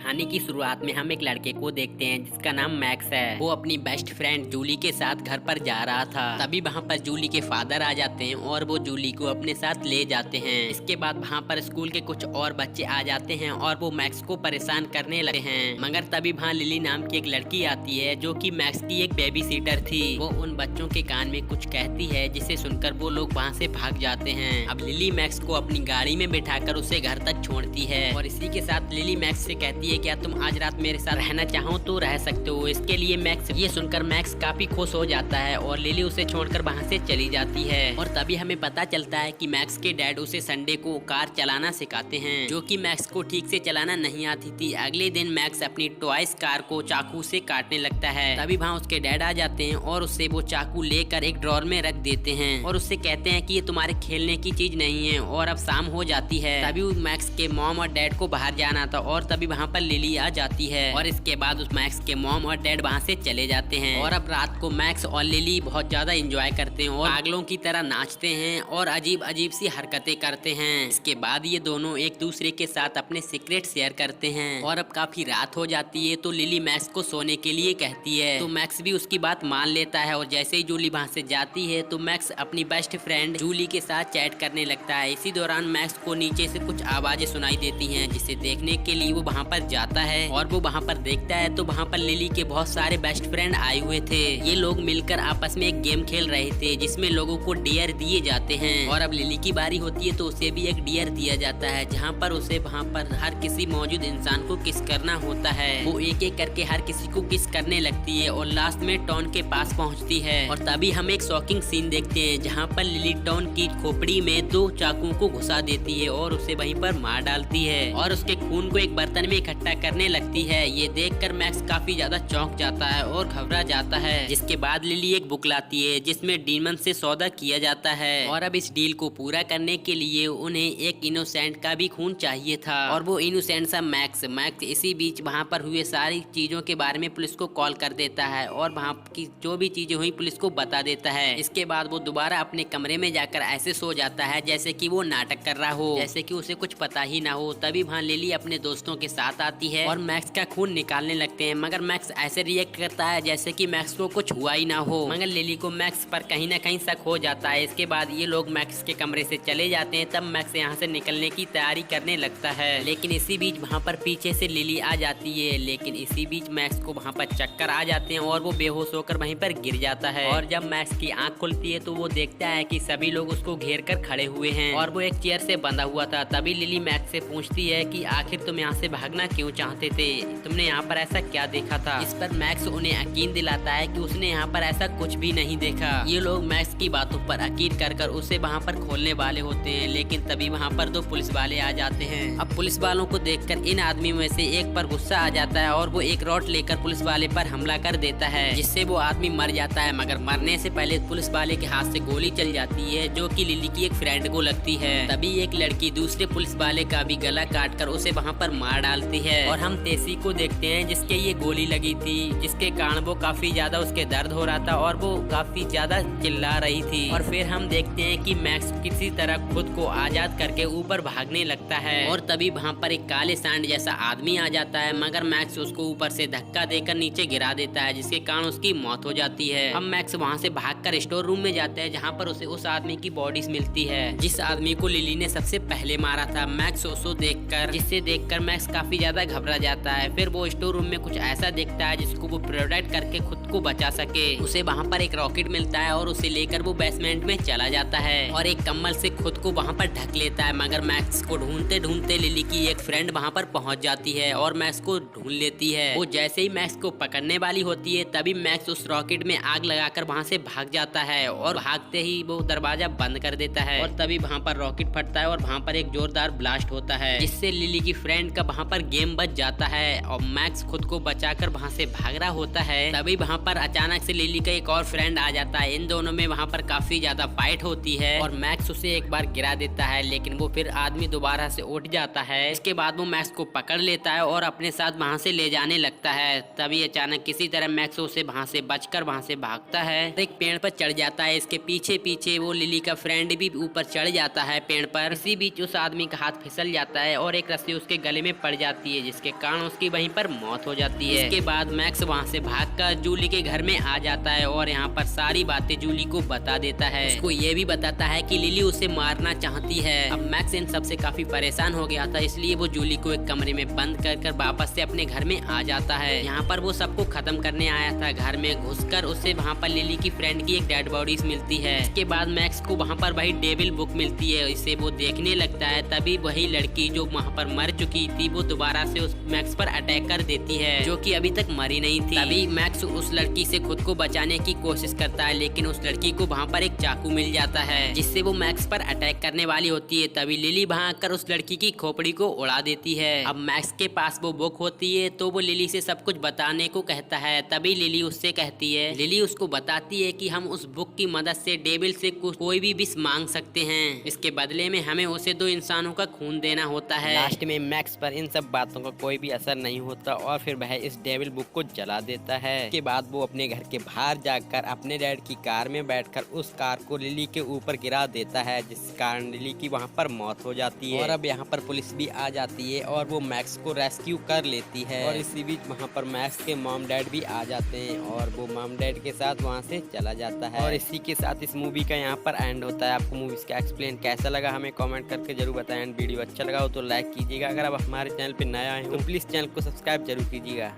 कहानी की शुरुआत में हम एक लड़के को देखते हैं जिसका नाम मैक्स है। वो अपनी बेस्ट फ्रेंड जूली के साथ घर पर जा रहा था। तभी वहाँ पर जूली के फादर आ जाते हैं और वो जूली को अपने साथ ले जाते हैं। इसके बाद वहाँ पर स्कूल के कुछ और बच्चे आ जाते हैं और वो मैक्स को परेशान करने लगे हैं। मगर तभी वहाँ लिली नाम की एक लड़की आती है जो कि मैक्स की एक बेबी सीटर थी। वो उन बच्चों के कान में कुछ कहती है जिसे सुनकर वो लोग वहाँ से भाग जाते हैं। अब लिली मैक्स को अपनी गाड़ी में बिठाकर उसे घर तक छोड़ती है और इसी के साथ लिली मैक्स से कहती है क्या तुम आज रात मेरे साथ रहना चाहो तो रह सकते हो। इसके लिए मैक्स ये सुनकर मैक्स काफी खुश हो जाता है और लिली उसे छोड़कर वहाँ से चली जाती है। और तभी हमें पता चलता है कि मैक्स के डैड उसे संडे को कार चलाना सिखाते हैं जो कि मैक्स को ठीक से चलाना नहीं आती थी। अगले दिन मैक्स अपनी टॉयज कार को चाकू से काटने लगता है। तभी वहाँ उसके डैड आ जाते हैं और उससे वो चाकू लेकर एक ड्रॉर में रख देते हैं और उससे कहते हैं कि ये तुम्हारे खेलने की चीज नहीं है। और अब शाम हो जाती है। तभी मैक्स के मॉम और डैड को बाहर जाना था और तभी वहाँ पर लिली आ जाती है और इसके बाद उस मैक्स के मॉम और डैड वहाँ से चले जाते हैं। और अब रात को मैक्स और लिली बहुत ज्यादा एंजॉय करते हैं और पागलों की तरह नाचते हैं और अजीब अजीब सी हरकतें करते हैं। इसके बाद ये दोनों एक दूसरे के साथ अपने सीक्रेट शेयर करते हैं। और अब काफी रात हो जाती है तो लिली मैक्स को सोने के लिए कहती है तो मैक्स भी उसकी बात मान लेता है। और जैसे ही जूली वहाँ से जाती है तो मैक्स अपनी बेस्ट फ्रेंड जूली के साथ चैट करने लगता है। इसी दौरान मैक्स को नीचे से कुछ आवाजें सुनाई देती हैं जिसे देखने के लिए वो वहाँ पर जाता है और वो वहाँ पर देखता है तो वहाँ पर लिली के बहुत सारे बेस्ट फ्रेंड आए हुए थे। ये लोग मिलकर आपस में एक गेम खेल रहे थे जिसमें लोगों को डियर दिए जाते हैं। और अब लिली की बारी होती है तो उसे भी एक डियर दिया जाता है जहाँ पर उसे वहाँ पर हर किसी मौजूद इंसान को किस करना होता है। वो एक एक करके हर किसी को किस करने लगती है और लास्ट में टॉन के पास पहुँचती है। और तभी हम एक शॉकिंग सीन देखते हैं जहाँ पर लिली टॉन की खोपड़ी में 2 चाकुओं को घुसा देती है और उसे वहीं पर मार डालती है और उसके खून को एक बर्तन में इकट्ठा करने लगती है। ये देखकर मैक्स काफी ज्यादा चौंक जाता है और घबरा जाता है। जिसके बाद लिली एक बुक लाती है जिसमें डीमन से सौदा किया जाता है और अब इस डील को पूरा करने के लिए उन्हें एक इनोसेंट का भी खून चाहिए था और वो इनोसेंट सा मैक्स इसी बीच वहाँ पर हुए सारी चीजों के बारे में पुलिस को कॉल कर देता है और वहाँ की जो भी चीजें हुई पुलिस को बता देता है। इसके बाद वो दोबारा अपने कमरे में जाकर ऐसे सो जाता है जैसे कि वो नाटक कर रहा हो, जैसे कि उसे कुछ पता ही ना हो। तभी वहाँ लिली अपने दोस्तों के साथ आती है और मैक्स का खून निकालने लगते हैं मगर मैक्स ऐसे रिएक्ट करता है जैसे कि मैक्स को कुछ हुआ ही ना हो। मगर लिली को मैक्स पर कहीं ना कहीं शक हो जाता है। इसके बाद ये लोग मैक्स के कमरे से चले जाते हैं। तब मैक्स यहाँ से निकलने की तैयारी करने लगता है लेकिन इसी बीच वहाँ पर पीछे से लिली आ जाती है। लेकिन इसी बीच मैक्स को वहाँ पर चक्कर आ जाते हैं और वो बेहोश होकर वहीं पर गिर जाता है। और जब मैक्स की आंख खुलती है तो वो देखता है कि सभी लोग उसको घेर कर खड़े हुए हैं और वो एक चेयर से बंधा हुआ था। तभी लिली मैक्स से पूछती है कि आखिर तुम यहाँ से भागना क्यों चाहते थे, तुमने यहाँ पर ऐसा क्या देखा था। इस पर मैक्स उन्हें यकीन दिलाता है कि उसने यहाँ पर ऐसा कुछ भी नहीं देखा। ये लोग मैक्स की बातों पर यकीन कर उसे वहाँ पर खोलने वाले होते हैं लेकिन तभी वहाँ पर 2 पुलिस वाले आ जाते हैं। अब पुलिस वालों को देखकर इन आदमियों में से एक पर गुस्सा आ जाता है और वो एक रॉड लेकर पुलिस वाले पर हमला कर देता है जिससे वो आदमी मर जाता है। मगर मरने से पहले पुलिस वाले के हाथ से गोली चल जाती है जो कि लिली की एक फ्रेंड को लगती है। तभी एक लड़की दूसरे पुलिस वाले का भी गला काट कर उसे वहाँ पर मार डालती है और हम तेसी को देखते हैं जिसके ये गोली लगी थी जिसके कारण वो काफी ज्यादा उसके दर्द हो रहा था और वो काफी ज्यादा चिल्ला रही थी। और फिर हम देखते हैं कि मैक्स किसी तरह खुद को आजाद करके ऊपर भागने लगता है और तभी वहाँ पर एक काले सांड जैसा आदमी आ जाता है मगर मैक्स उसको ऊपर से धक्का देकर नीचे गिरा देता है जिसके कारण उसकी मौत हो जाती है। अब मैक्स वहाँ से भागकर स्टोर रूम में जाता है जहाँ पर उसे उस आदमी की बॉडी मिलती है जिस आदमी को लिली ने सबसे पहले मारा था। मैक्स उसको जिसे देखकर मैक्स काफी ज्यादा घबरा जाता है। फिर वो स्टोर रूम में कुछ ऐसा देखता है जिसको वो प्रोटेक्ट करके खुद को बचा सके। उसे वहाँ पर एक रॉकेट मिलता है और उसे लेकर वो बेसमेंट में चला जाता है और एक कम्बल से खुद को वहाँ पर ढक लेता है। मगर मैक्स को ढूंढते ढूंढते लिली की एक फ्रेंड वहाँ पर पहुँच जाती है और मैक्स को ढूंढ लेती है। वो जैसे ही मैक्स को पकड़ने वाली होती है तभी मैक्स उस रॉकेट में आग लगाकर वहाँ से भाग जाता है और भागते ही वो दरवाजा बंद कर देता है और तभी वहाँ पर रॉकेट फटता है और वहाँ पर एक जोरदार ब्लास्ट होता है जिससे लिली की फ्रेंड का वहाँ पर गेम बच जाता है और मैक्स खुद को बचाकर वहाँ से भाग रहा होता है। तभी वहाँ पर अचानक से लिली का एक और फ्रेंड आ जाता है। इन दोनों में वहाँ पर काफी ज्यादा फाइट होती है और मैक्स उसे एक बार गिरा देता है, लेकिन वो फिर आदमी दोबारा से उठ जाता है। इसके बाद वो मैक्स को पकड़ लेता है और अपने साथ वहाँ से ले जाने लगता है। तभी अचानक किसी तरह मैक्स उसे वहाँ से बचकर वहाँ से भागता है, एक पेड़ पर चढ़ जाता है। इसके पीछे पीछे वो लिली का फ्रेंड भी ऊपर चढ़ जाता है पेड़ पर। इसी बीच उस आदमी का हाथ फिसल जाता है और एक रस्सी उसके गले में पड़ जाती है, जिसके कारण उसकी वहीं पर मौत हो जाती है। इसके बाद मैक्स वहाँ से भागकर जूली के घर में आ जाता है और यहाँ पर सारी बातें जूली को बता देता है। उसको ये भी बताता है कि लिली उसे मारना चाहती है। अब मैक्स इन सब से काफी परेशान हो गया था, इसलिए वो जूली को एक कमरे में बंद कर वापस से अपने घर में आ जाता है। यहाँ पर वो सबको खत्म करने आया था। घर में घुसकर उसे वहाँ पर लिली की फ्रेंड की एक डेड बॉडी मिलती है। इसके बाद मैक्स को वहाँ पर वही डेविल बुक मिलती है, इसे वो देखने लगता है। तभी वही लड़की जो वहाँ पर मर चुकी थी वो दोबारा से उस मैक्स पर अटैक कर देती है, जो कि अभी तक मरी नहीं थी। तभी मैक्स उस लड़की से खुद को बचाने की कोशिश करता है, लेकिन उस लड़की को वहाँ पर एक चाकू मिल जाता है, जिससे वो मैक्स पर अटैक करने वाली होती है। तभी लिली वहाँ आकर उस लड़की की खोपड़ी को उड़ा देती है। अब मैक्स के पास वो बुक होती है, तो वो लिली से सब कुछ बताने को कहता है। तभी लिली उससे कहती है, लिली उसको बताती है कि हम उस बुक की मदद से डेविल से कोई भी विश मांग सकते हैं। इसके बदले में हमें उसे 2 इंसानों का खून देना होता है। लास्ट में मैक्स पर इन सब बातों का कोई भी असर नहीं होता और फिर वह इस डेविल बुक को जला देता है। इसके बाद वो अपने घर के बाहर जाकर अपने डैड की कार में बैठकर उस कार को लिली के ऊपर गिरा देता है, जिस कारण लिली की वहाँ पर मौत हो जाती है। और अब यहाँ पर पुलिस भी आ जाती है और वो मैक्स को रेस्क्यू कर लेती है। और इसी बीच वहाँ पर मैक्स के मॉम डैड भी आ जाते हैं और वो मॉम डैड के साथ वहाँ से चला जाता है। और इसी के साथ इस मूवी का यहाँ पर एंड होता है। आपको मूवीज का एक्सप्लेन कैसा लगा हमें कमेंट करके जरूर बताएं। वीडियो अच्छा लगा हो तो लाइक कीजिएगा। अगर आप हमारे चैनल पे नया आए हो तो प्लीज चैनल को सब्सक्राइब जरूर कीजिएगा।